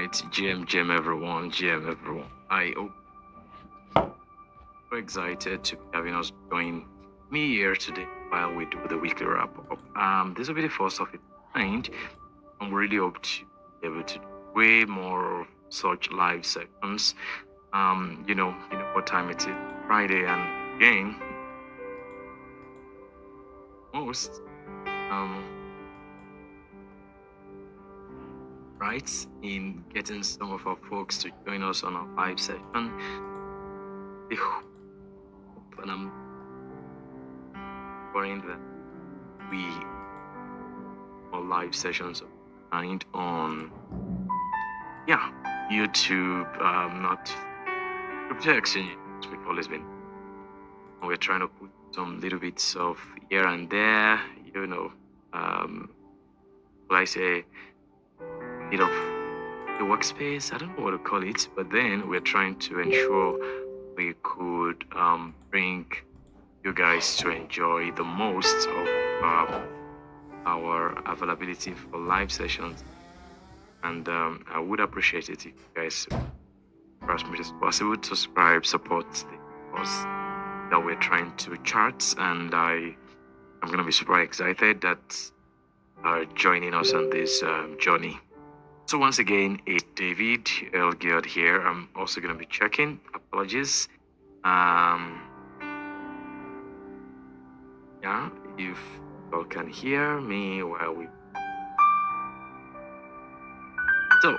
right, GM everyone, GM everyone. I hope we're excited to be having us join me here today while we do the weekly wrap up. This will be the first of its kind, and we really hope to be able to do way more of such live sessions. You know what time it is, Friday, and again, most right in getting some of our folks to join us on our live session. I hope, and I'm worrying that we our live sessions find on YouTube, not crypto exchange. We've always been. And we're trying to put some little bits of here and there, will I say, bit of the workspace. I don't know what to call it, but then we're trying to ensure we could bring you guys to enjoy the most of our availability for live sessions. And I would appreciate it if you guys, as much as possible, to subscribe, support the cause that we're trying to chart. And I'm going to be super excited that are joining us on this journey. So once again, it's David Elgiod here. I'm also going to be checking. Apologies. If you all can hear me while we. So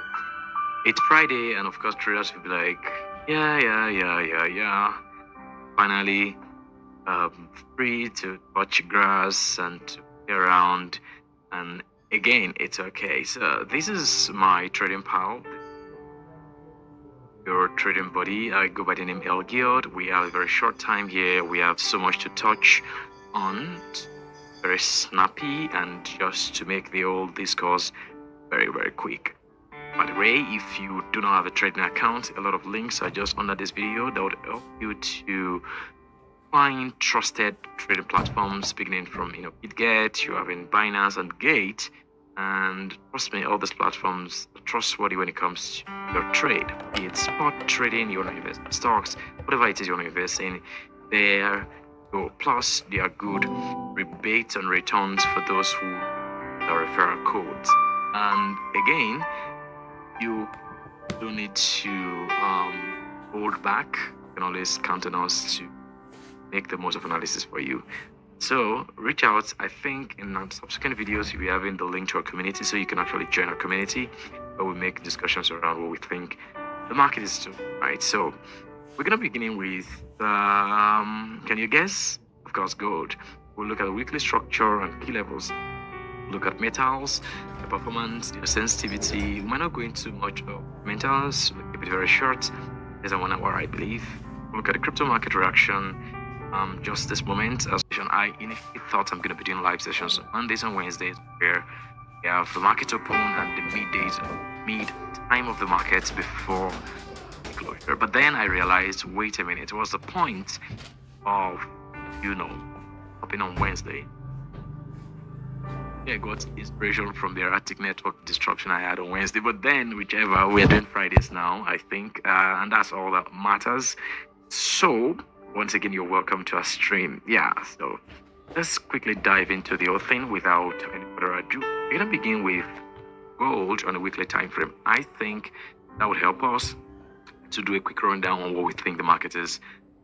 it's Friday, and of course, traders will be like, yeah. Finally, free to touch grass and to play around. And again, it's okay. So this is my trading pal, your trading buddy. I go by the name Elgiod. We have a very short time here. We have so much to touch on. Very snappy, and just to make the whole discourse very, very quick. By the way, if you do not have a trading account, a lot of links are just under this video that would help you to find trusted trading platforms, beginning from BitGet, you have in Binance and Gate, and trust me, all these platforms are trustworthy when it comes to your trade. Be it spot trading, you want to invest in stocks, whatever it is you want to invest in, there go. Plus, they are good rebates and returns for those who are referral codes. And again, you don't need to hold back. You can always count on us to make the most of analysis for you. So reach out. I think in subsequent videos you'll be having the link to our community, so you can actually join our community where we make discussions around what we think the market is doing. Right. So we're gonna be beginning with can you guess? Of course, gold. We'll look at the weekly structure and key levels. Look at metals, the performance, the sensitivity. We might not go into much of metals. We'll keep it very short. There's a 1 hour, I believe. We'll look at the crypto market reaction. Just this moment, as I initially thought I'm going to be doing live sessions on Mondays and Wednesdays, where we have the market open and the mid time of the market before closure. But then I realized, wait a minute, what's the point of hopping on Wednesday? I got inspiration from the erratic network disruption I had on Wednesday, but then whichever, we're doing Fridays now, I think, and that's all that matters. So once again, you're welcome to our stream. So let's quickly dive into the whole thing without any further ado. We're gonna begin with gold on a weekly time frame. I think that would help us to do a quick rundown on what we think the market is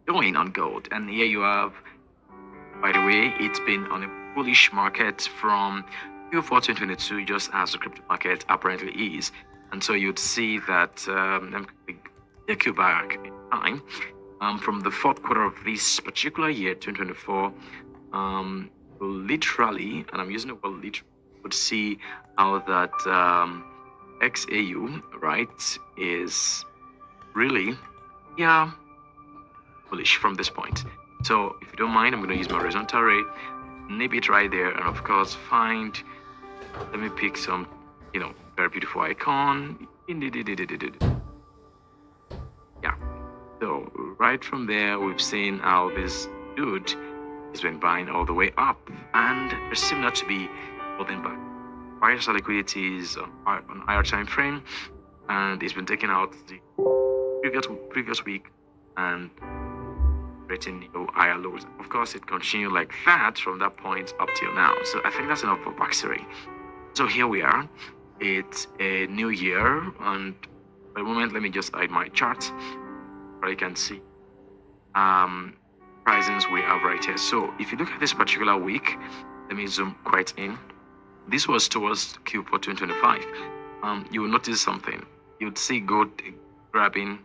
doing on gold. And here you have, by the way, it's been on a bullish market from Q4 2022, just as the crypto market apparently is. And so you'd see that let me take you back in time. From the fourth quarter of this particular year, 2024, literally, and I'm using the word literally, would see how that XAU, right, is really, bullish from this point. So if you don't mind, I'm going to use my horizontal array, nib it right there, and of course let me pick some, very beautiful icon. So right from there, we've seen how this dude has been buying all the way up, and there seem not to be holding back. Buyers are liquidities on higher time frame. and it's been taking out the previous week and creating new higher lows. Of course, it continued like that from that point up till now. So I think that's enough for backstory. So here we are. It's a new year, and for the moment, let me just hide my chart where you can see pricings we have right here. So if you look at this particular week, let me zoom quite in. This was towards Q4 2025. You will notice something. You'd see gold grabbing.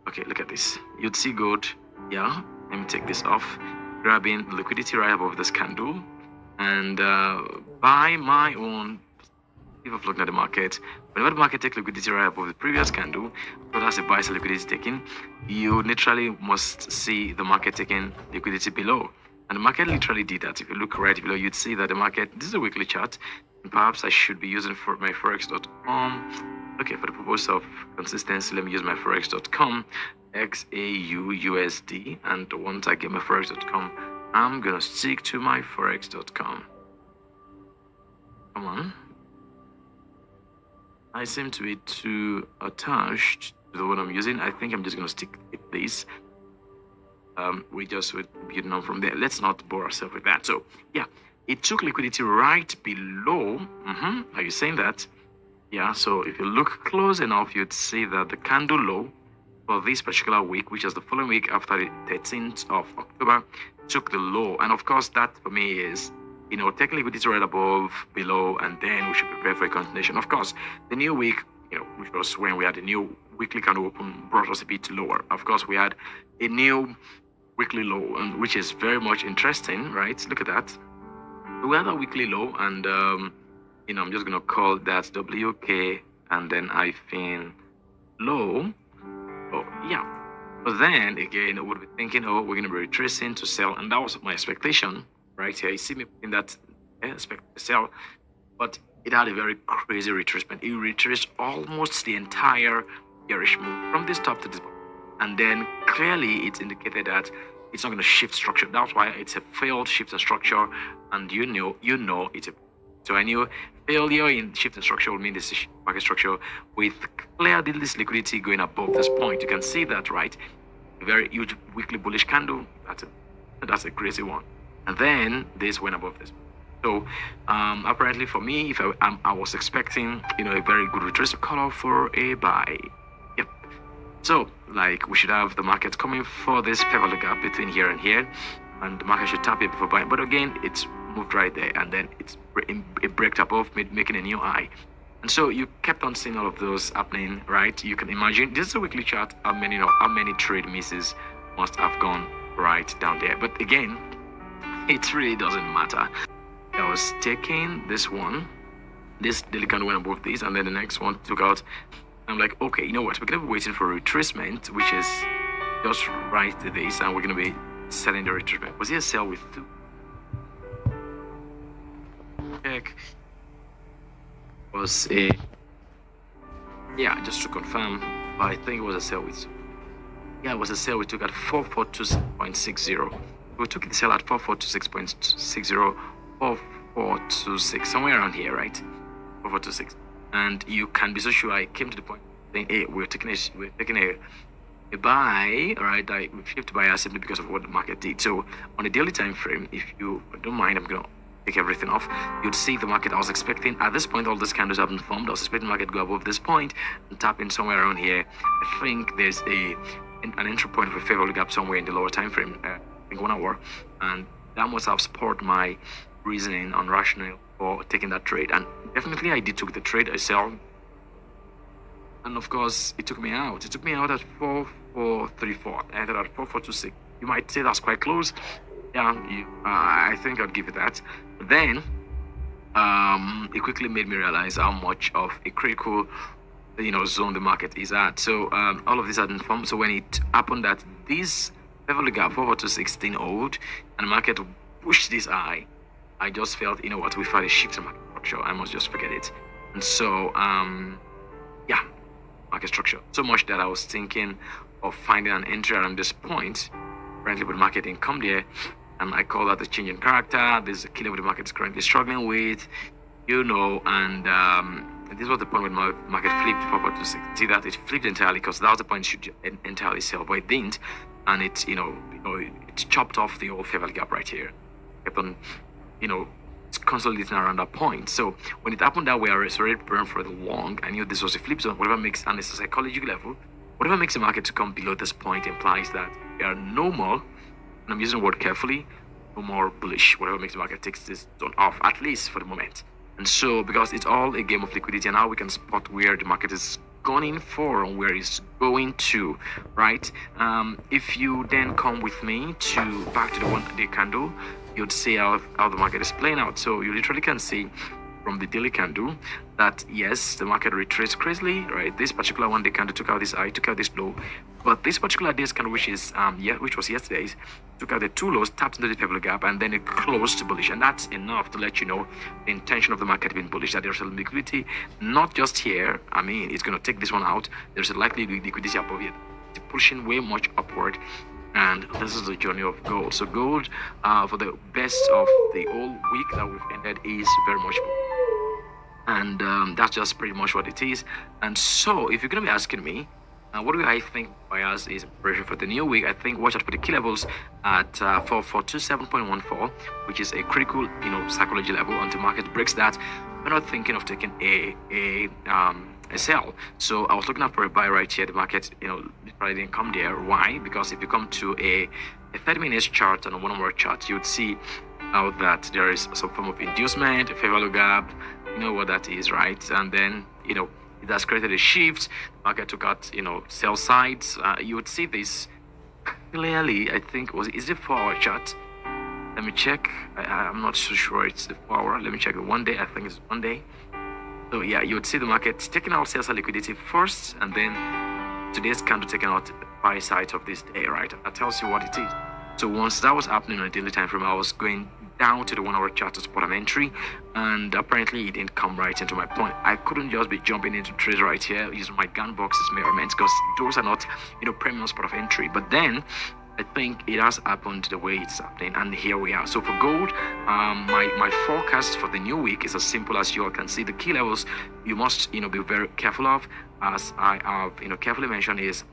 Okay, look at this. You'd see gold. Yeah, let me take this off. Grabbing liquidity right above this candle, and by my own, if I've looked at the market, whenever the market takes liquidity right above the previous candle, so that's a buy sell liquidity taking, you literally must see the market taking liquidity below. And the market literally did that. If you look right below, you'd see that the market, this is a weekly chart, and perhaps I should be using for my forex.com. Okay, for the purpose of consistency, let me use my forex.com, XAU USD, and once I get my forex.com, I'm gonna stick to my forex.com. Come on. I seem to be too attached to the one I'm using. I think I'm just gonna stick with this. We just would build on from there. Let's not bore ourselves with that. So yeah, it took liquidity right below. Are you saying that? Yeah, so if you look close enough, you'd see that the candle low for this particular week, which is the following week after the 13th of October, took the low. And of course, that for me is, taking liquidity right above, below, and then we should prepare for a continuation. Of course, the new week, which was when we had a new weekly candle open, brought us a bit lower. Of course, we had a new weekly low, and which is very much interesting, right? Look at that. We had a weekly low, and I'm just gonna call that WK and then hyphen low. Oh yeah. But then again, we'll be thinking, oh, we're gonna be retracing to sell, and that was my expectation right here. You see me in that expect to sell, but it had a very crazy retracement. It retraced almost the entire bearish move from this top to this bottom, and then clearly it indicated that it's not going to shift structure. That's why it's a failed shift in structure, and you know it's a. So I knew failure in shift in structure would mean this is market structure with clear this liquidity going above this point. You can see that, right? A very huge weekly bullish candle. That's a crazy one. And then this went above this. So apparently for me, if I was expecting a very good retracement color for a buy. Yep. So like we should have the market coming for this favorable gap between here and here, and the market should tap it before buying. But again, it's moved right there, and then it breaks above, making a new high. And so you kept on seeing all of those happening, right? You can imagine this is a weekly chart. How many trade misses must have gone right down there? But again, it really doesn't matter. I was taking this one, this daily candle went above this, and then the next one took out. I'm like, okay, you know what? We're gonna be waiting for retracement, which is just right to this, and we're gonna be selling the retracement. Was it a sell with two? Check. Was a just to confirm, but I think it was a sell with. Yeah, it was a sell we took at 4426.60. We took the sell at 4426.60, 4426, somewhere around here, right? 4426. And you can be so sure I came to the point saying, hey, we're taking a buy, right? We shift buyer simply because of what the market did. So on a daily time frame, if you don't mind, I'm gonna take everything off. You'd see the market. I was expecting at this point all these candles haven't formed. I was expecting the market to go above this point and tap in somewhere around here. I think there's an entry point of a favorable gap somewhere in the lower time frame. I think 1 hour, and that must have supported my reasoning on rationale for taking that trade. And definitely I did took the trade. I sell, and of course it took me out. It took me out at 4434. I entered at 4426. You might say that's quite close. Yeah, I think I'd give it that. But then it quickly made me realize how much of a critical zone the market is at. So all of this had informed. So when it happened that this level gap 4426 hold and the market pushed this high, I just felt, what, we've had a shift in market structure. I must just forget it. And so market structure. So much that I was thinking of finding an entry around this point. Currently, with market income there, and I call that a change in character. This is a killer the market is currently struggling with, and this was the point when my market flipped forward to see that it flipped entirely, because that was the point it should entirely sell, but it didn't, and it it chopped off the old fair value gap right here. Kept on it's consolidating around that point. So when it happened that way, I was already preparing for the long. I knew this was a flip zone. Whatever makes, and it's a psychological level, whatever makes the market to come below this point implies that there are no more, and I'm using the word carefully, no more bullish. Whatever makes the market takes this zone off, at least for the moment. And so, because it's all a game of liquidity, and now we can spot where the market is going for and where it's going to, right? If you then come with me to back to the 1-day candle, you'd see how the market is playing out. So you literally can see from the daily candle that yes, the market retraced crazily, right? This particular 1-day candle took out this high, took out this low, but this particular day's candle, which was yesterday's, took out the two lows, tapped into the fair value gap, and then it closed bullish. And that's enough to let you know the intention of the market being bullish, that there's a liquidity not just here. I mean, it's going to take this one out. There's a likely liquidity above it, pushing way much upward. And this is the journey of gold. So gold, for the best of the whole week that we've ended, is very much, and that's just pretty much what it is. And so if you're going to be asking me, what do I think bias is preparation for the new week? I think watch out for the key levels at 4427.14, which is a critical, psychology level. Until market breaks that, we're not thinking of taking a sell. So I was looking up for a buy right here. The market, literally didn't come there. Why? Because if you come to a 30-minute chart and a 1-hour chart, you would see how that there is some form of inducement, a fair value gap. You know what that is, right? And then it has created a shift. Market took out sell sides. You would see this clearly. I think is the 4-hour chart. Let me check. I'm not so sure it's the 4-hour. Let me check the 1 day. I think it's 1 day. So yeah, you would see the market taking out sales and liquidity first, and then today's candle taking out the buy side of this day, right? That tells you what it is. So once that was happening on a daily time frame, I was going down to the 1-hour chart to spot an entry, and apparently it didn't come right into my point. I couldn't just be jumping into trades right here using my gun boxes measurements, because those are not premium spot of entry. But then I think it has happened the way it's happening, and here we are. So for gold, my forecast for the new week is as simple as you all can see. The key levels you must be very careful of, as I have carefully mentioned, is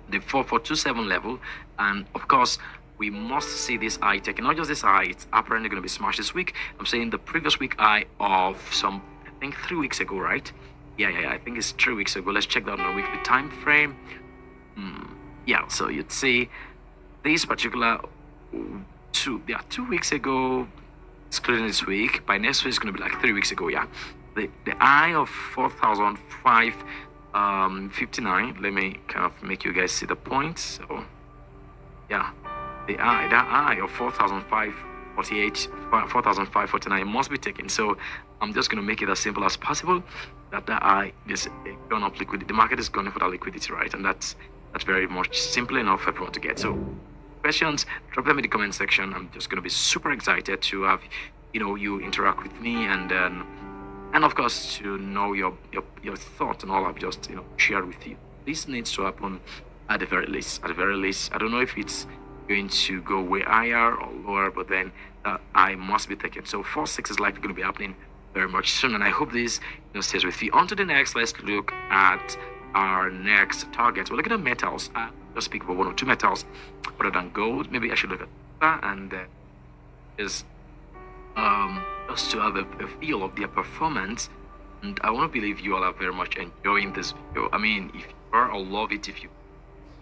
the 4427 level, and of course we must see this high taken. Not just this high, it's apparently going to be smashed this week. I'm saying the previous week high of I think 3 weeks ago, right? Yeah, I think it's 3 weeks ago. Let's check that on a weekly time frame. Yeah, so you'd see this particular 2 weeks ago, excluding this week. By next week, it's going to be like 3 weeks ago. Yeah, the high of 4,559. Let me kind of make you guys see the points. So yeah, that high of 4,548, 4,549 must be taken. So I'm just going to make it as simple as possible. That high is gone up liquidity. The market is going for that liquidity, right? And that's very much simple enough for everyone to get. So questions, drop them in the comment section. I'm just going to be super excited to have you interact with me, and of course to know your thoughts and all I've just shared with you. This needs to happen at the very least. I don't know if it's going to go way higher or lower, but then I must be taken. So 4-6 is likely going to be happening very much soon, and I hope this stays with you. On to the next. Let's look at our next target. We're looking at metals. Just speak about 1 or 2 metals other than gold. Maybe I should look at that, and just to have a feel of their performance. And I want to believe you all are very much enjoying this video. I mean, if you are, I'll love it if you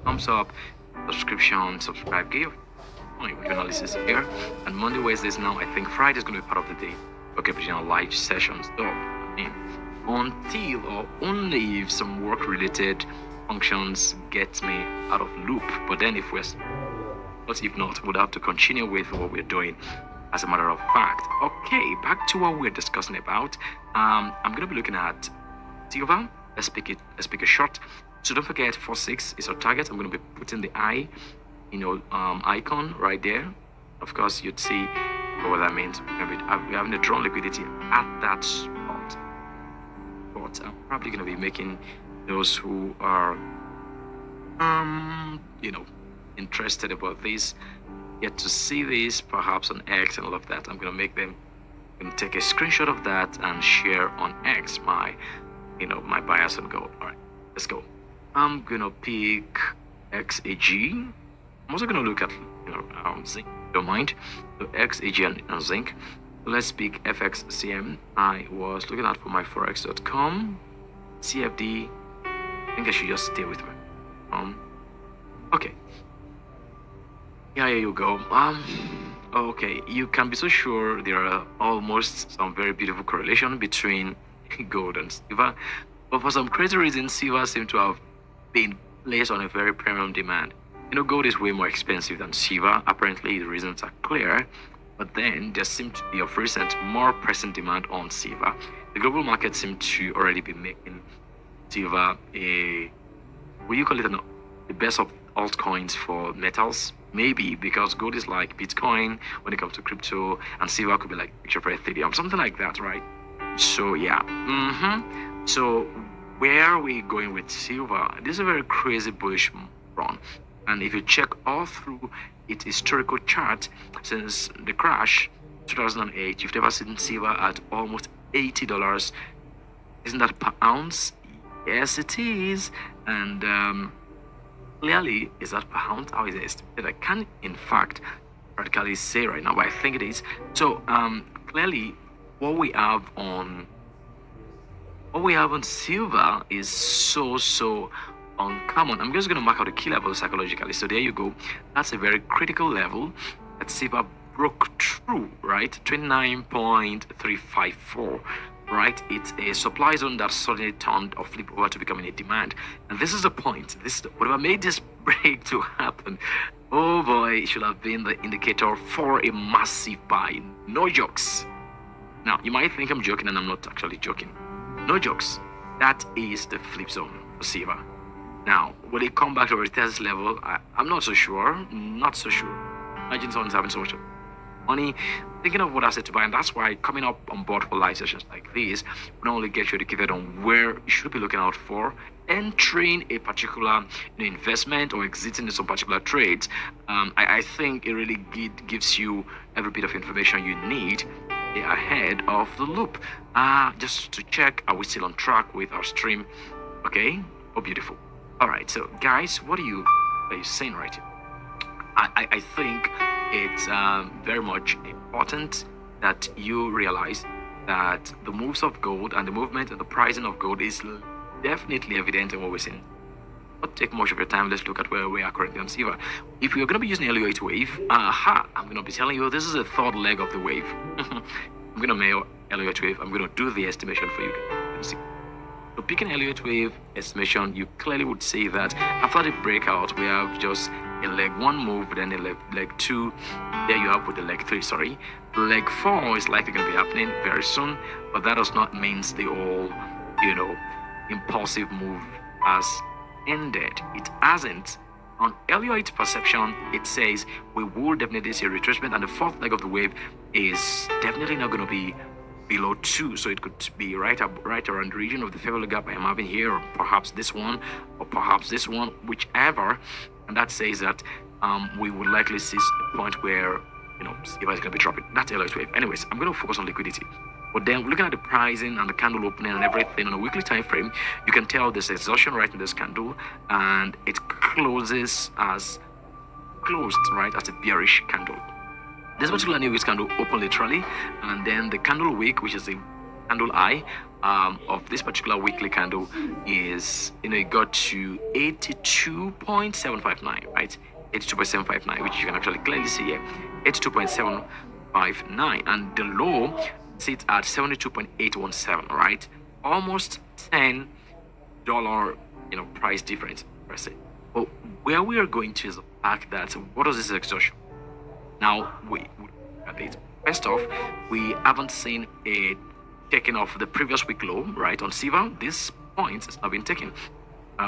thumbs up, subscription, subscribe, give analysis here. And Monday, Wednesdays now, I think Friday is going to be part of the day. Okay, but live sessions. So I mean, until or only if some work related functions get me out of loop. But then if not, we'll have to continue with what we're doing as a matter of fact. Okay, back to what we're discussing about. I'm going to be looking at silver. Let's pick it short. So don't forget 4-6 is our target. I'm going to be putting the eye icon right there. Of course, you'd see what that means. We're having a drawn liquidity at that spot. But I'm probably going to be making those who are interested about this get to see this perhaps on X and all of that. I'm going to make them take a screenshot of that and share on X, my my bias on gold. All right, let's go. I'm gonna pick XAG. I'm also gonna look at zinc. Don't mind. So XAG and zinc. So let's pick FXCM. I was looking out for my forex.com. CFD. I think I should just stay with me. Okay. Yeah, here you go. Okay, you can be so sure there are almost some very beautiful correlation between gold and silver, but for some crazy reason, silver seems to have been placed on a very premium demand. Gold is way more expensive than silver. Apparently, the reasons are clear, but then there seems to be of recent more pressing demand on silver. The global market seems to already be making silver will you call it the best of altcoins for metals? Maybe, because gold is like Bitcoin when it comes to crypto, and silver could be like picture for Ethereum, something like that, right? So yeah. So where are we going with silver? This is a very crazy bullish run, and if you check all through its historical chart since the crash 2008, you've never seen silver at almost $80. Isn't that per ounce? Yes, it is. And clearly, is that per ounce? How is it estimated? I can't, in fact, practically say right now, but I think it is. So clearly, what we have on silver is so uncommon. I'm just going to mark out the key level psychologically. So there you go. That's a very critical level that silver broke through, right? 29.354. Right, it's a supply zone that suddenly turned or flipped over to becoming a demand, and this is the point. Whatever made this break to happen. Oh boy, it should have been the indicator for a massive buy. No jokes. Now you might think I'm joking, and I'm not actually joking. No jokes. That is the flip zone for silver. Now, will it come back to a retest level? I'm not so sure. Not so sure. Imagine someone's having so much money, thinking of what asset to buy, and that's why coming up on board for live sessions like this will not only get you educated on where you should be looking out for entering a particular investment or exiting in some particular trades. I think it really gives you every bit of information you need ahead of the loop, just to check, are we still on track with our stream? Okay. Oh, beautiful. All right, so guys, what are you saying right here? I think it's very much important that you realize that the moves of gold and the movement and the pricing of gold is definitely evident in what we're seeing. Not take much of your time. Let's look at where we are currently on silver. If you're going to be using LU8 wave, I'm going to be telling you this is the third leg of the wave. I'm going to mail LU8 wave. I'm going to do the estimation for you. So picking LU8 wave estimation, you clearly would see that after the breakout, we have just a leg 1 move, then a leg 2. There you have with the leg 3, sorry. Leg 4 is likely going to be happening very soon, but that does not mean the whole, impulsive move has ended. It hasn't. On LU8 perception, it says we will definitely see a retracement, and the fourth leg of the wave is definitely not going to be below 2, so it could be right around the region of the favorable gap I am having here, or perhaps this one, whichever. And that says that we would likely see a point where silver is going to be dropping. That's LS wave. Anyways, I'm going to focus on liquidity. But then looking at the pricing and the candle opening and everything on a weekly time frame, you can tell there's exhaustion right in this candle, and it closed right as a bearish candle. This particular new week's candle opened literally, and then the candle wick, which is the candle eye of this particular weekly candle, is it got to 82.759, right? 82.759, which you can actually clearly see here. 82.759, and the low sits at 72.817, right? Almost $10 price difference per se. But where we are going to is the fact that what is this exhaustion? Now we at it. First off, we haven't seen a taking off the previous week low, right? On silver, this point has not been taken,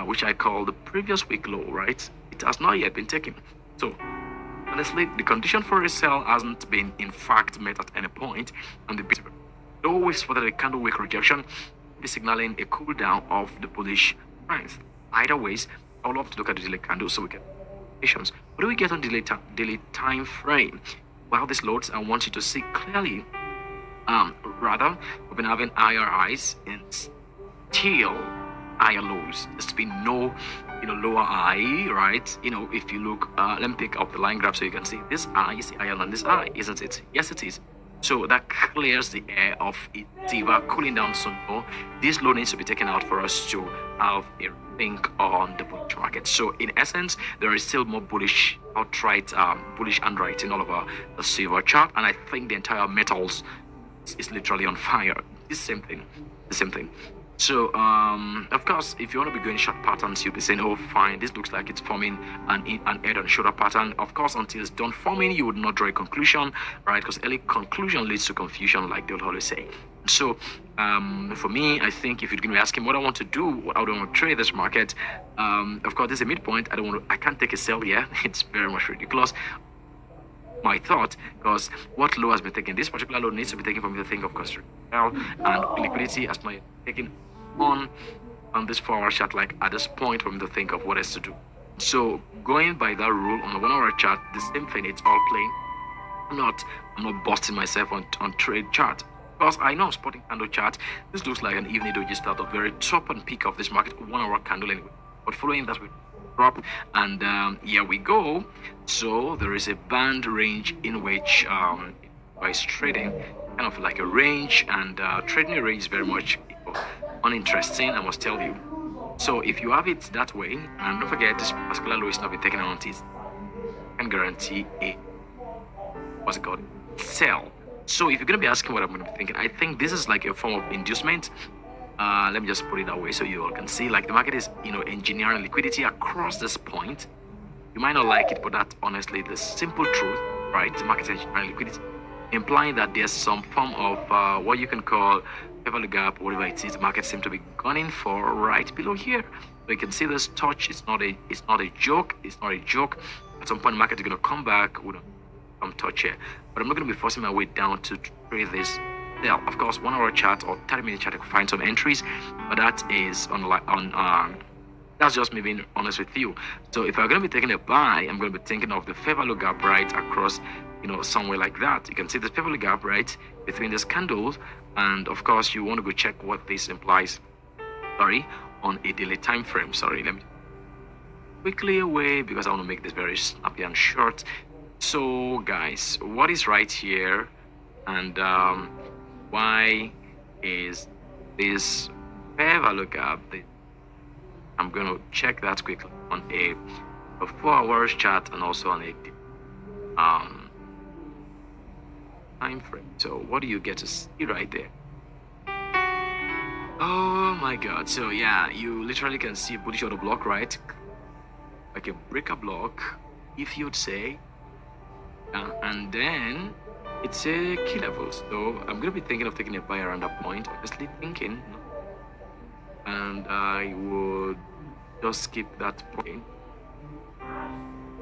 which I call the previous week low, right? It has not yet been taken. So honestly, the condition for a sell hasn't been in fact met at any point, and though we spotted a candle wick rejection, be signaling a cool down of the bullish strength. Either ways, I would love to look at the daily candle so we can patience. What do we get on daily time frame? While this loads, I want you to see clearly. Rather, we've been having higher highs in still higher lows. There's been no, lower high, right? If you look, let me pick up the line graph so you can see this high is higher than this high, isn't it? Yes, it is. So that clears the air of it, silver cooling down. So no, this low needs to be taken out for us to have a think on the bullish market. So in essence, there is still more bullish outright, bullish handwriting all over the silver chart, and I think the entire metals is literally on fire. The same thing. So of course, if you want to be going short patterns, you'll be saying, oh fine, this looks like it's forming an head and shoulder pattern. Of course, until it's done forming, you would not draw a conclusion, right? Because early conclusion leads to confusion, like they'll always say. So for me, I think if you're going to be asking what I want to do, how do I want to trade this market, of course, there's a midpoint. I can't take a sell here. It's very much ridiculous, my thought, because what low has been taken, this particular low needs to be taken for me to think of consolidation and liquidity as my taken on this 4-hour chart, like at this point for me to think of what else to do. So going by that rule on the 1-hour chart, the same thing, it's all plain. I'm not busting myself on trade chart, because I know spotting candle chart, this looks like an evening doji start of very top and peak of this market, 1-hour candle anyway, but following that we drop, and here we go. So there is a band range in which is trading kind of like a range, and trading a range is very much uninteresting, I must tell you. So if you have it that way, and don't forget this particular low is not been taken out, it can guarantee a sell. So if you're going to be asking what I'm going to be thinking, I think this is like a form of inducement. Let me just put it that way so you all can see, like the market is engineering liquidity across this point. You might not like it, but that's honestly the simple truth, right? The market is engineering liquidity, implying that there's some form of what you can call level gap, whatever it is. The market seems to be gunning for right below here. So you can see this touch. It's not a joke. It's not a joke. At some point, the market is going to come back with some touch here, but I'm not going to be forcing my way down to trade this. Yeah, of course, 1-hour chart or 30-minute chart, I could find some entries, but that is that's just me being honest with you. So if I'm going to be taking a buy, I'm going to be thinking of the fair value gap right across, somewhere like that. You can see the fair value gap right between these candles, and of course, you want to go check what this implies. On a daily time frame. Let me quickly away because I want to make this very snappy and short. So, guys, what is right here, and why is this fair value gap? I'm going to check that quickly on a 4-hour chart and also on a time frame. So what do you get to see right there? Oh my god. So yeah, you literally can see a bullish order block, right? Like a breaker block, if you'd say. And then it's a key level. So I'm going to be thinking of taking a buy around that point. Honestly thinking. And I would just skip that point.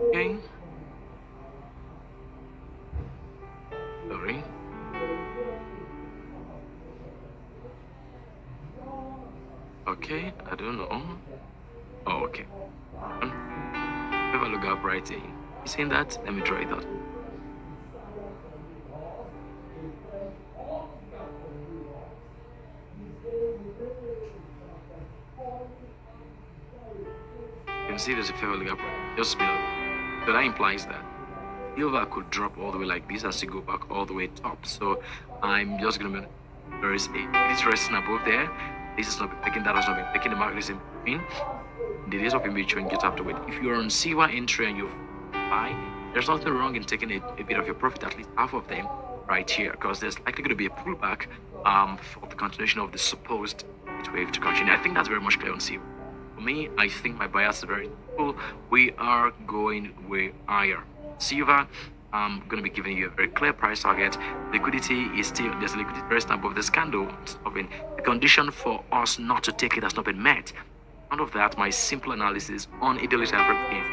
Okay. Sorry. Okay, I don't know. Oh, okay. Have a look up right here. You seen that? Let me try that. You can see there's a fair value gap just below. So that implies that silver could drop all the way like this as to go back all the way top. So I'm just gonna there is resting above there. This is not been taken, that has not been taken. The market is in between. In the days of in between, you just have to wait. If you're on silver entry and you buy, there's nothing wrong in taking a bit of your profit, at least half of them, right here, because there's likely going to be a pullback for the continuation of the supposed wave to continue. I think that's very much clear on silver. For me, I think my bias is very simple. We are going way higher. Silver, I'm going to be giving you a very clear price target. Liquidity is still, there's liquidity resting above this candle. It's not been, the condition for us not to take it has not been met. Out of that, my simple analysis on a daily time frame is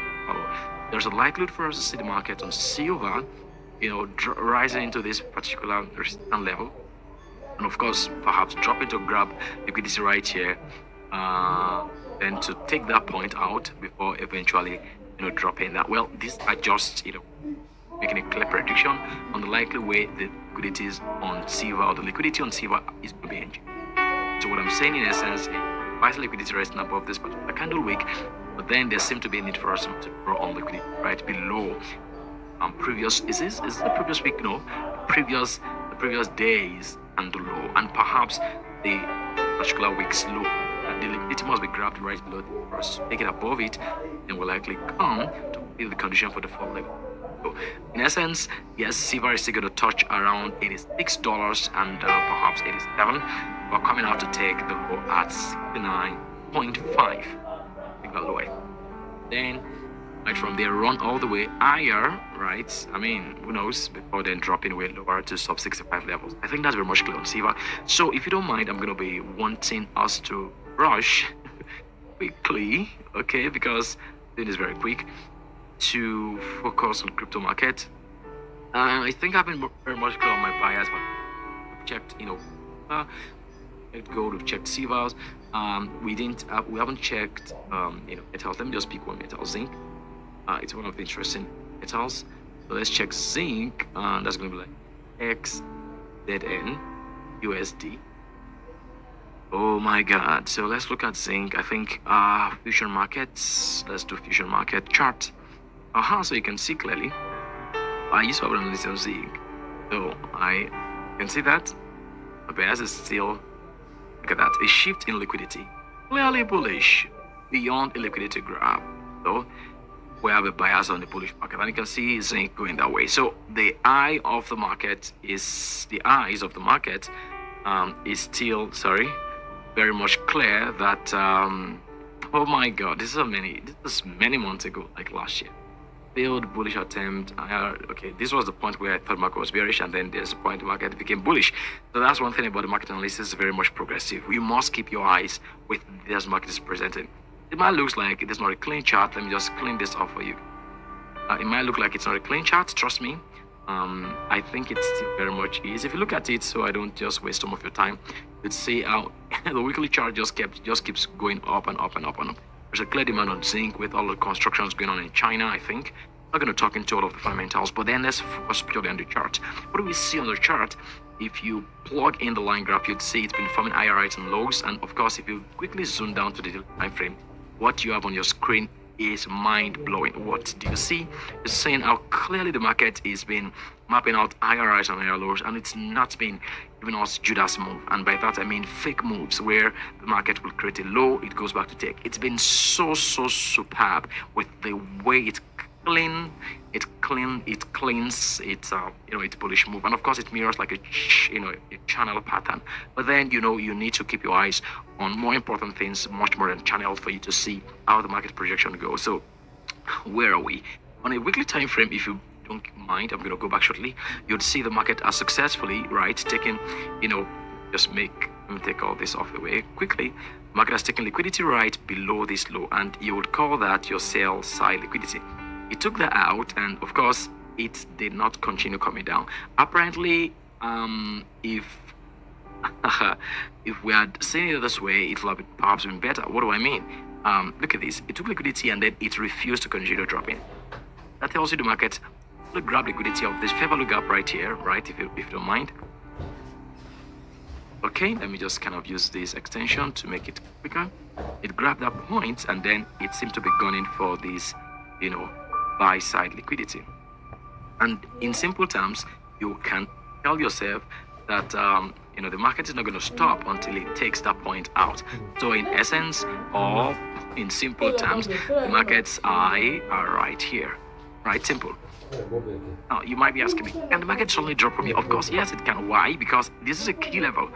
there's a likelihood for us to see the market on silver, rising into this particular resistance level, and of course, perhaps dropping to grab liquidity right here, and to take that point out before eventually, dropping that. Well, this are just, making a clear prediction on the likely way the liquidities on silver or the liquidity on silver is going to be changing. So what I'm saying in essence, price liquidity resting above this particular candle wick, but then there seems to be a need for us to draw on liquidity right below previous is this the previous week? No, the previous days and the low, and perhaps the particular week's low. And the liquidity must be grabbed right below the first. Take it above it, and will likely come to fill the condition for the fall level. So, in essence, yes, silver is still going to touch around $86 and perhaps 87. We're coming out to take the low at 69.5. Take the low. Then, right from there, run all the way higher, right? I mean, who knows? Before then dropping way lower to sub 65 levels. I think that's very much clear on silver. So, if you don't mind, I'm going to be wanting us to rush quickly, okay? Because it is very quick to focus on crypto market. I think I've been very much clear on my bias, but I've checked, checked gold, we've checked silvers. We haven't checked, metals. Let me just pick one metal, zinc. It's one of the interesting metals. So let's check zinc, and that's going to be like XZN USD. Oh my God! So let's look at zinc. I think fusion markets. Let's do fusion market chart. So you can see clearly. I used to have an analysis of zinc, so I can see that the bias is still. Look at that, a shift in liquidity, clearly bullish beyond a liquidity grab. So we have a bias on the bullish market, and you can see zinc going that way. So the eyes of the market is still very much clear that oh my God, this is many months ago, like last year. Failed bullish attempt. Okay, this was the point where I thought market was bearish, and then there's the point the market became bullish. So that's one thing about the market analysis, is very much progressive. You must keep your eyes with this market is presenting. It might look like it is not a clean chart. Let me just clean this off for you. It might look like it's not a clean chart. Trust me. I think it's still very much is. If you look at it, so I don't just waste some of your time, you'd see how the weekly chart just keeps going up and up and up and up. There's a clear demand on zinc with all the constructions going on in China, I think. I'm not going to talk into all of the fundamentals, but then let's focus purely on the chart. What do we see on the chart? If you plug in the line graph, you'd see it's been forming higher highs and lows. And of course, if you quickly zoom down to the time frame, what you have on your screen is mind-blowing. What do you see? It's saying how clearly the market is been mapping out higher highs and higher lows, and it's not been giving us Judas move. And by that I mean fake moves where the market will create a low, it goes back to take. It's been so superb with the way it cleans its bullish move, and of course it mirrors like a channel pattern. But then you need to keep your eyes on more important things, much more than channel, for you to see how the market projection goes. So where are we on a weekly time frame? If you don't mind, I'm going to go back shortly. You'd see the market as successfully taking let me take all this off the way quickly. Market has taken liquidity right below this low, and you would call that your sell side liquidity. It took that out, and of course it did not continue coming down. Apparently, if we had seen it this way, it would have perhaps been better. What do I mean? Look at this. It took liquidity and then it refused to continue dropping. That tells you the market will grab liquidity of this fair value gap right here, right? If you don't mind. Okay, let me just kind of use this extension to make it quicker. It grabbed that point, and then it seemed to be gunning for this, buy side liquidity. And in simple terms, you can tell yourself that the market is not going to stop until it takes that point out. So in essence, or in simple terms, the market's eye are right here, right? Simple. Now you might be asking me, can the market suddenly drop from here? Of course, yes, it can. Why? Because this is a key level.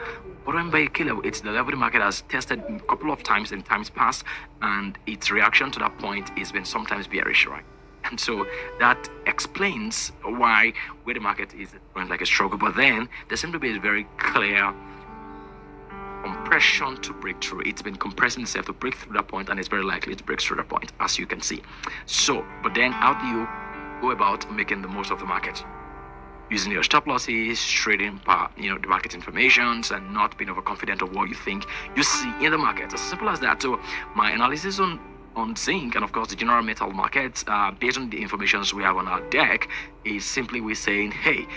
What do I mean by a key level? It's the level the market has tested a couple of times in times past, and its reaction to that point has been sometimes bearish, right? And so that explains where the market is going like a struggle. But then there seems to be a very clear compression to break through. It's been compressing itself to break through that point, and it's very likely to break through that point, as you can see. So, but then how do you go about making the most of the market? Using your stop losses, trading the market informations, and not being overconfident of what you think you see in the market. As simple as that. So my analysis on zinc and of course the general metal markets, based on the information we have on our deck, is simply we're saying, hey,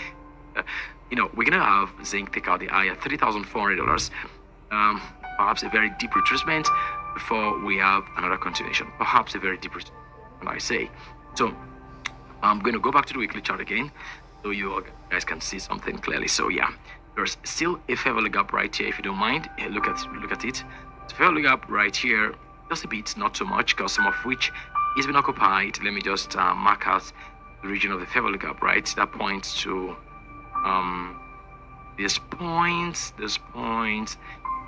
we're gonna have zinc take out the high at $3,400. perhaps a very deep retracement before we have another continuation. Perhaps a very deep retracement, I say. So I'm going to go back to the weekly chart again, so you guys can see something clearly. So yeah, there's still a fair value gap right here. If you don't mind, look at it. It's a fair value gap right here, just a bit, not too much, because some of which is been occupied. Let me just mark out the region of the fair value gap, right? That points to this point.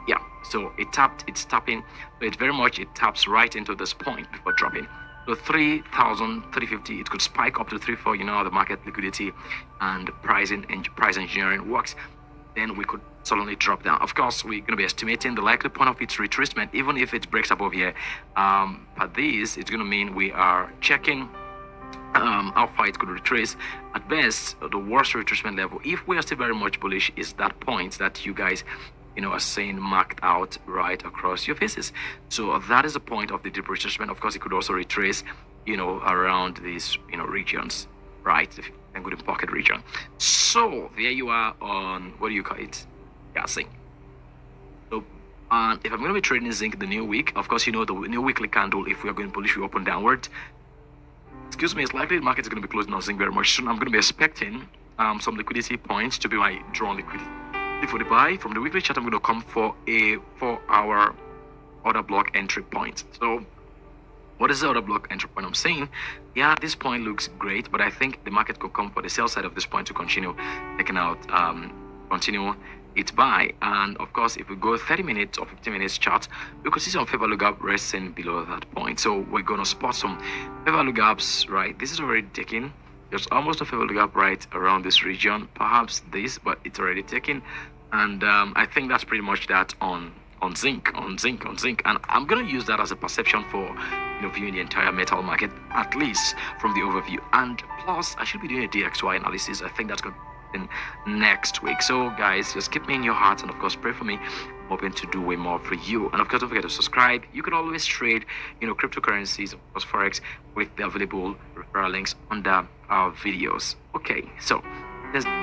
Yeah, so it's tapping, but it taps right into this point before dropping. So 3,350, it could spike up to 3,400. You know how the market liquidity and price engineering works. Then we could suddenly drop down. Of course, we're going to be estimating the likely point of its retracement, even if it breaks above here. But this, it's going to mean we are checking how far it could retrace. At best, the worst retracement level, if we are still very much bullish, is that point that you guys are seeing marked out right across your faces. So that is the point of the deep retracement. Of course, it could also retrace around these regions, right? The golden pocket region. So there you are on, what do you call it? Yeah, zinc. So if I'm going to be trading zinc the new week, of course, the new weekly candle, if we are going bullish, we open downward. Excuse me, it's likely the market is going to be closing on zinc very much soon. I'm going to be expecting some liquidity points to be my drawn liquidity. For the buy from the weekly chart, I'm going to come for a 4-hour order block entry point. So what is the order block entry point? I'm saying, yeah, this point looks great, but I think the market could come for the sell side of this point to continue taking out, continue its buy. And of course, if we go 30 minutes or 15 minutes chart, we could see some fair value gap resting below that point. So we're going to spot some fair value gaps, right? This is already taken. There's almost a fair value gap right around this region, perhaps this, but it's already taken. And I think that's pretty much that on zinc. And I'm going to use that as a perception for viewing the entire metal market, at least from the overview. And plus, I should be doing a DXY analysis. I think that's going to be in next week. So guys, just keep me in your hearts, and of course pray for me. I'm hoping to do way more for you. And of course, don't forget to subscribe. You can always trade cryptocurrencies, of course forex, with the available referral links under our videos. Okay, so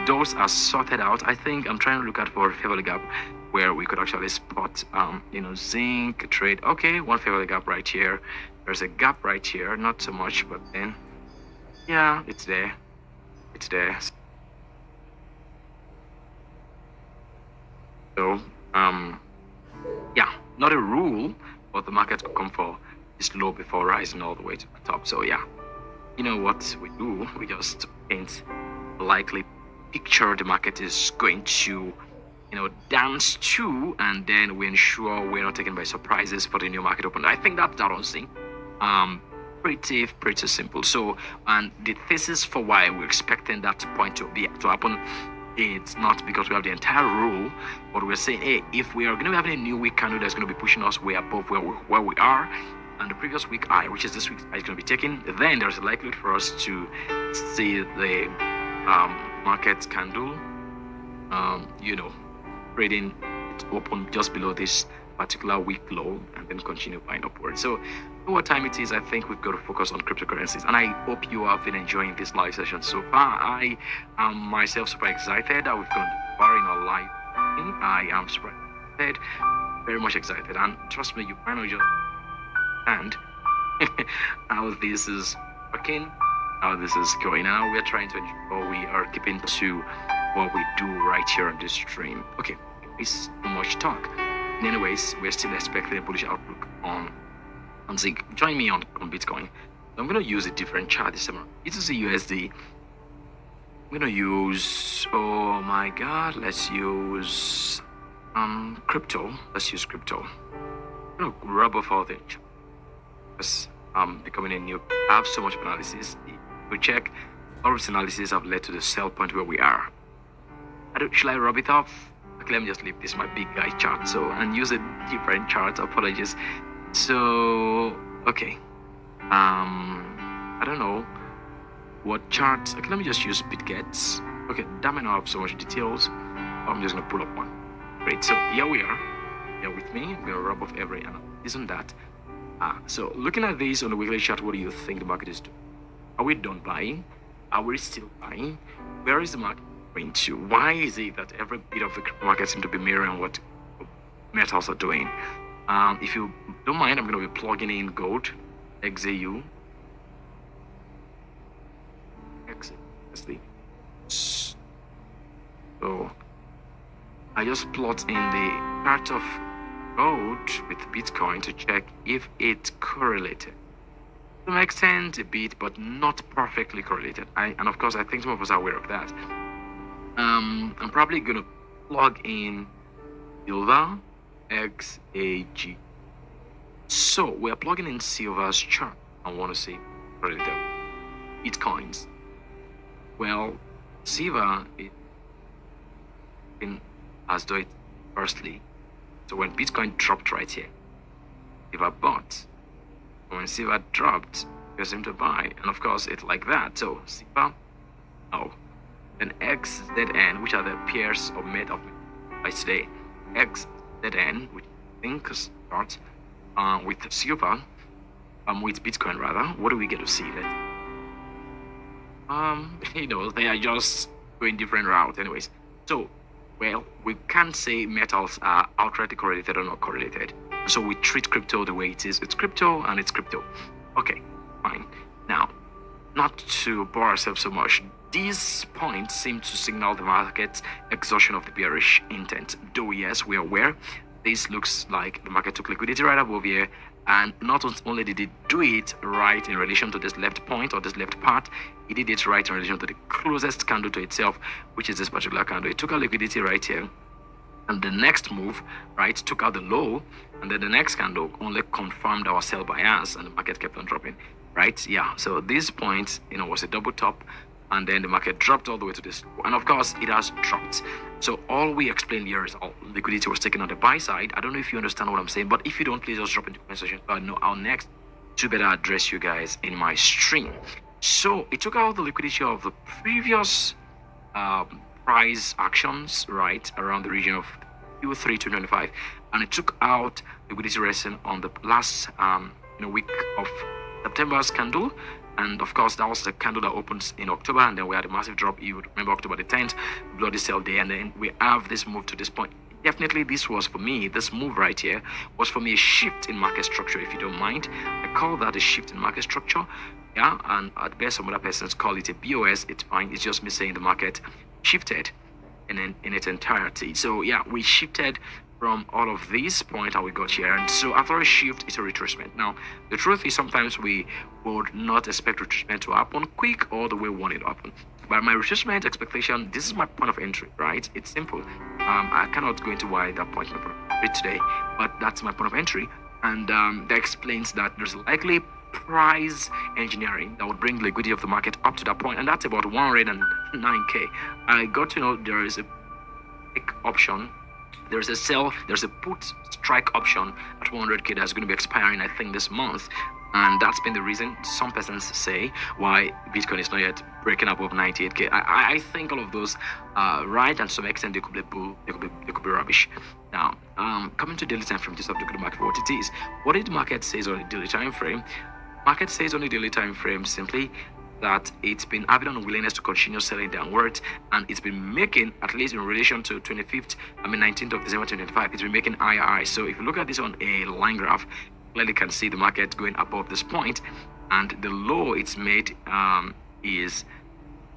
those are sorted out. I think I'm trying to look at for a fair value gap where we could actually spot zinc trade. Okay, one fair value gap right here. There's a gap right here, not so much, but then yeah, it's there. So yeah, not a rule, but the market could come for this low before rising all the way to the top. So yeah, you know what we do? We just paint a likely picture the market is going to dance to, and then we ensure we're not taken by surprises for the new market open. I think that's that on zinc. Pretty simple. So, and the thesis for why we're expecting that point to happen, it's not because we have the entire rule, but we're saying, hey, if we are going to be having a new week candle that's going to be pushing us way above where we are, and the previous week high, which is this week's high, is going to be taken, then there's a likelihood for us to see the market candle trading it open just below this particular week low, and then continue buying upwards. So you know what time it is. I think we've got to focus on cryptocurrencies, and I hope you have been enjoying this live session so far. I am myself super excited that we've gone far in our live. I am super excited, very much excited, and trust me, you might not just understand how this is working, how this is going. Now we are trying to ensure we are keeping to what we do right here on this stream. Okay, it's too much talk. Anyways, we're still expecting a bullish outlook on zinc. Join me on Bitcoin. I'm going to use a different chart this time. It is a USD. I'm going to use, oh my god, let's use crypto. Let's use crypto. I'm going to rub off all the because becoming a new, I have so much analysis. We check all of this analysis have led to the sell point where we are. Should I rub it off? Okay, let me just leave this my big guy chart and use a different chart. Apologies. So okay, I don't know what chart. Okay, let me just use BitGets. Okay, that might not have so much details. I'm just gonna pull up one. Great. So here we are. Here with me. I'm gonna rub off every analysis on that. So looking at this on the weekly chart, what do you think the market is doing? Are we done buying? Are we still buying? Where is the market going to? Why is it that every bit of the crypto market seems to be mirroring what metals are doing. If you don't mind, I'm going to be plugging in gold, XAU. So I just plot in the chart of gold with Bitcoin to check if it's correlated. To some extent, a bit, but not perfectly correlated. And of course, I think some of us are aware of that. I'm probably going to plug in silver, XAG. So we're plugging in silver's chart. I want to see correlated Bitcoins. Well, silver is in as though it firstly. So when Bitcoin dropped right here, silver bought. When silver dropped, you seem to buy, and of course it's like that. So silver, oh, then XZN, which are the pairs of made of by today, XZN, which I think starts with silver, with Bitcoin rather. What do we get to see that? They are just going different routes, anyways. So, well, we can't say metals are outrightly correlated or not correlated. So we treat crypto the way it is. It's crypto and it's crypto. Okay, fine. Now, not to bore ourselves so much, these points seem to signal the market's exhaustion of the bearish intent. Though, yes, we are aware, this looks like the market took liquidity right above here. And not only did it do it right in relation to this left point or this left part, it did it right in relation to the closest candle to itself, which is this particular candle. It took out liquidity right here. And the next move, right, took out the low. And then the next candle only confirmed our sell bias and the market kept on dropping, right? Yeah, so this point, was a double top. And then the market dropped all the way to this. And of course, it has dropped. So all we explained here is all liquidity was taken on the buy side. I don't know if you understand what I'm saying, but if you don't, please just drop into the comment section so I know how next to better address you guys in my stream. So it took out the liquidity of the previous price actions, right, around the region of Q3 2025. And it took out liquidity resting on the last week of September's candle. And of course, that was the candle that opens in October, and then we had a massive drop. You would remember October the 10th, bloody sell day, and then we have this move to this point. Definitely, this was for me, this move right here was for me a shift in market structure, if you don't mind. I call that a shift in market structure. Yeah, and at best, some other persons call it a BOS. It's fine. It's just me saying the market shifted in its entirety. So yeah, we shifted from all of these points how we got here, and so after a shift it's a retracement. Now the truth is sometimes we would not expect retracement to happen quick or the way we want it to happen, but my retracement expectation, this is my point of entry, right? It's simple. I cannot go into why that point today, but that's my point of entry, and that explains that there's likely price engineering that would bring liquidity of the market up to that point, and that's about 109k. I got to know there is a pick option, there's a sell, there's a put strike option at 100k that's going to be expiring, I think, this month. And that's been the reason some persons say why Bitcoin is not yet breaking above 98k. I think all of those are right, and to some extent they could be bull, they could be rubbish. Now, coming to daily time frame, just have to look at the market for what it is. What did the market says on the daily time frame? Market says on the daily time frame simply that it's been having an unwillingness to continue selling downwards, and it's been making, at least in relation to 19th of December 2025, it's been making higher highs. So if you look at this on a line graph, clearly can see the market going above this point, and the low it's made is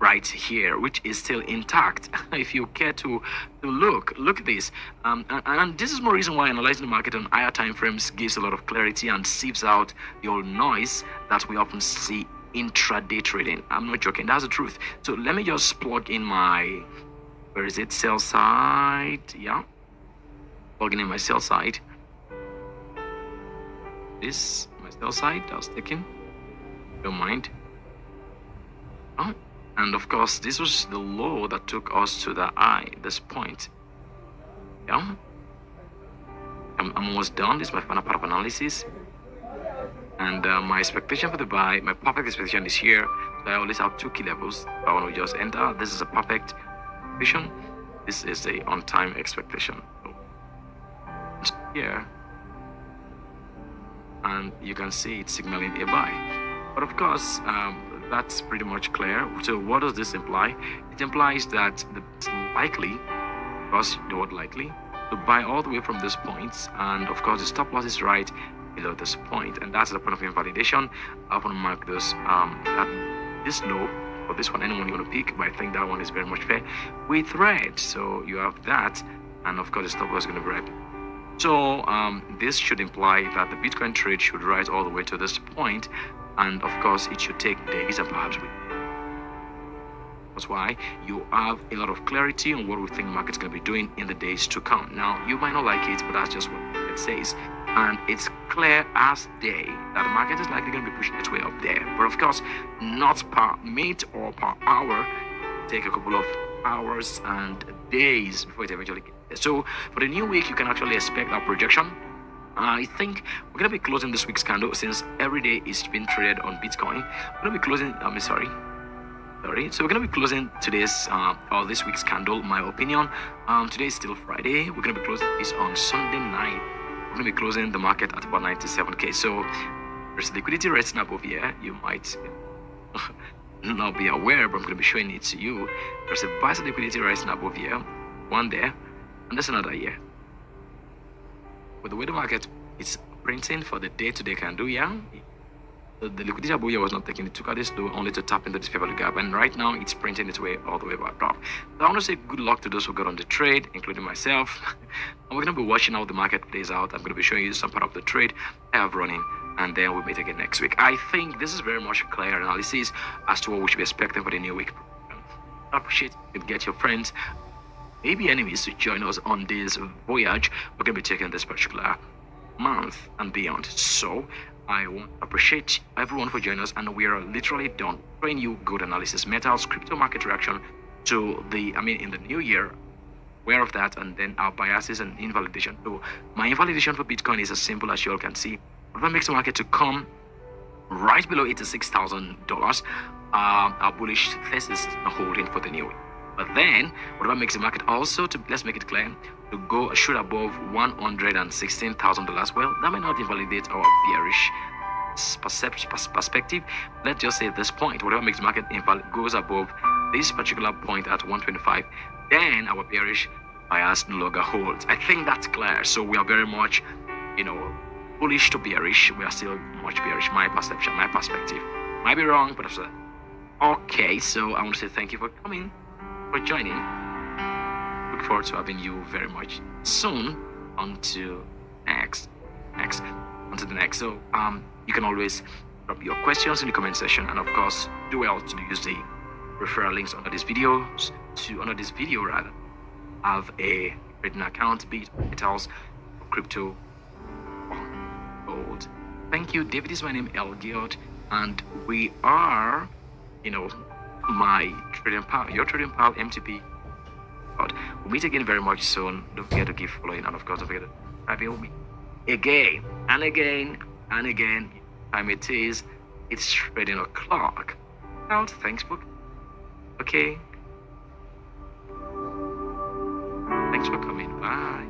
right here, which is still intact. If you care to look at this, and this is more reason why analyzing the market on higher time frames gives a lot of clarity and sieves out the old noise that we often see intraday trading. I'm not joking, that's the truth. So let me just plug in my, where is it, sell side. Yeah, plugging in my sell side. This my sell side that was taken, don't mind. And of course this was the low that took us to the high, this point. Yeah, I'm almost done. This is my final part of analysis. And my expectation for the buy, my perfect expectation is here. So I always have 2 key levels. I want to just enter. This is a perfect expectation. This is a on-time expectation. So here, and you can see it's signaling a buy. But of course, that's pretty much clear. So what does this imply? It implies that it's likely, because the word likely, to buy all the way from this point, and of course the stop loss is right below this point, and that's the point of invalidation. I want to mark this this low, or this one, anyone you want to pick, but I think that one is very much fair with red. So you have that, and of course the stop loss is going to be red. So this should imply that the Bitcoin trade should rise all the way to this point, and of course it should take days and perhaps weeks. That's why you have a lot of clarity on what we think market's going to be doing in the days to come. Now, you might not like it, but that's just what it says. And it's clear as day that the market is likely going to be pushing its way up there. But of course, not per minute or per hour. Take a couple of hours and days before it eventually gets there. So for the new week, you can actually expect our projection. I think we're going to be closing this week's candle, since every day is being traded on Bitcoin. We're going to be closing, sorry, so we're going to be closing today's or this week's candle, my opinion. Today is still Friday. We're going to be closing this on Sunday night. We're going to be closing the market at about 97k. So there's liquidity resting above here. You might not be aware, but I'm going to be showing it to you. There's a bias liquidity resting above here, one there, and there's another here. With the way the market is printing for the day-to-day candle, yeah, the liquidity above here was not taking it. Took out this low only to tap into this fair value gap, and right now it's printing its way all the way back up. So I want to say good luck to those who got on the trade, including myself. And we're going to be watching how the market plays out. I'm going to be showing you some part of the trade I have running, and then we'll meet again next week. I think this is very much clear analysis as to what we should be expecting for the new week. I appreciate you get your friends, maybe enemies, to join us on this voyage. We're going to be taking this particular month and beyond. So I want to appreciate everyone for joining us, and we are literally done showing you good analysis, metals, crypto market reaction to the, in the new year, aware of that, and then our biases and invalidation. So my invalidation for Bitcoin is as simple as you all can see. Whatever makes the market to come right below $86,000, our bullish thesis is not holding for the new year. But then, whatever makes the market also, to let's make it clear, to go shoot above $116,000, well, that may not invalidate our bearish perspective. Let's just say at this point, whatever makes the market goes above this particular point at 125, then our bearish bias no longer holds. I think that's clear. So we are very much, bullish to bearish. We are still much bearish. My perception, my perspective. Might be wrong, but that's okay. So I want to say thank you for coming, for joining. Look forward to having you very much soon onto onto the next. So you can always drop your questions in the comment section, and of course do well to use the referral links under this video rather. Have a trading account, be it metals, crypto, or gold. Thank you. David is my name, Elgiot, and we are, my trading pal, your trading pal, MTP. We'll meet again very much soon. Don't forget to keep following, and of course, don't forget to subscribe. Me again and again and again. Time it is. It's trading o'clock. Out. Thanks for. Okay. Thanks for coming. Bye.